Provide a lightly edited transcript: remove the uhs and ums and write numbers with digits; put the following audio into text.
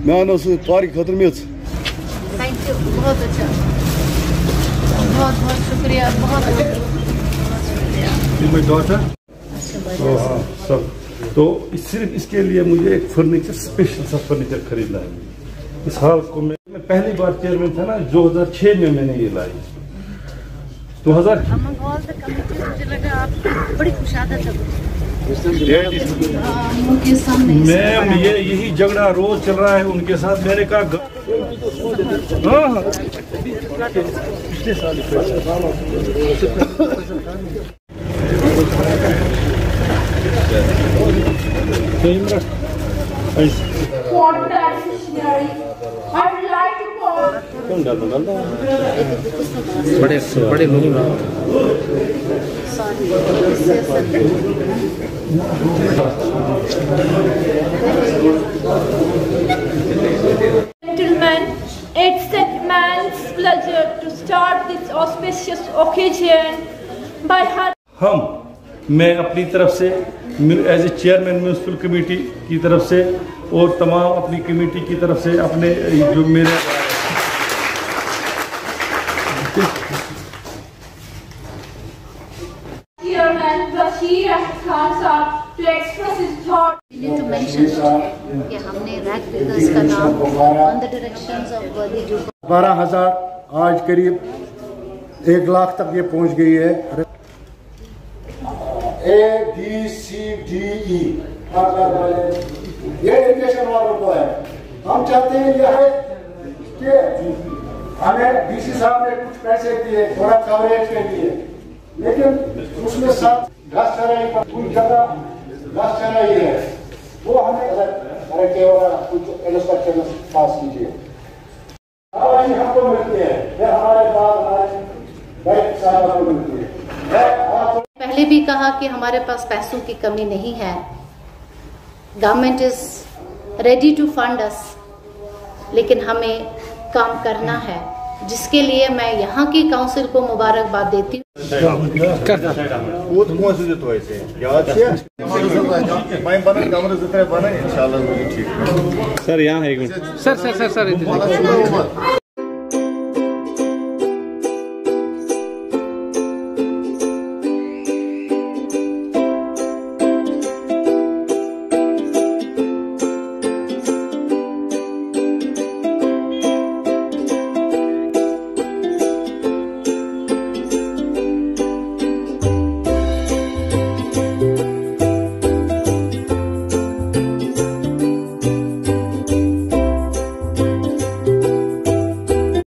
मैं पार्क खतर मेज। थैंक यू, बहुत अच्छा, बहुत बहुत शुक्रिया, बहुत शुक्रिया। सब तो सिर्फ इसके लिए मुझे एक फर्नीचर, स्पेशल सा फर्नीचर खरीदना है। इस हाल को मैं पहली बार चेयरमैन था ना, 2006 में मैंने ये लाई। 2000 मुझे लगा आप बड़ी खुशादत है। मैम यही झगड़ा रोज चल रहा है उनके साथ। मैंने कहा हाँ पिछले साल बड़े बड़े लोग Gentlemen, it's a man's pleasure to start this auspicious occasion by मैं अपनी तरफ से as a chairman municipal committee की तरफ से और तमाम अपनी कमेटी की तरफ से अपने जो मेरे Chairman Bashir Ahmed Khan Sahab to express his thought. We need to mention कि हमने रैक बिल्डर्स का नाम on the directions of Worthy Group 12,000 आज करीब 1 लाख तक ये पहुंच गई है। ABCDE ये इरिगेशन वालों को है। हम चाहते हैं यह है कि हमें डीसी साहब ने कुछ पैसे दिए थोड़ा कवरेज के लिए, लेकिन उसमें साथ घास चराई का कुछ जगह घास चराई है, वो हमें कुछ इंस्ट्रक्शन पास कीजिए। आवाज़ हमको मिलती है, फिर हमारे बाद हमारे बैंक साहब को मिलती है। पहले भी कहा कि हमारे पास पैसों की कमी नहीं है। Government is ready to fund us, लेकिन हमें काम करना है, जिसके लिए मैं यहाँ की काउंसिल को मुबारकबाद देती हूँ। सर यहाँ है एक मिनट सर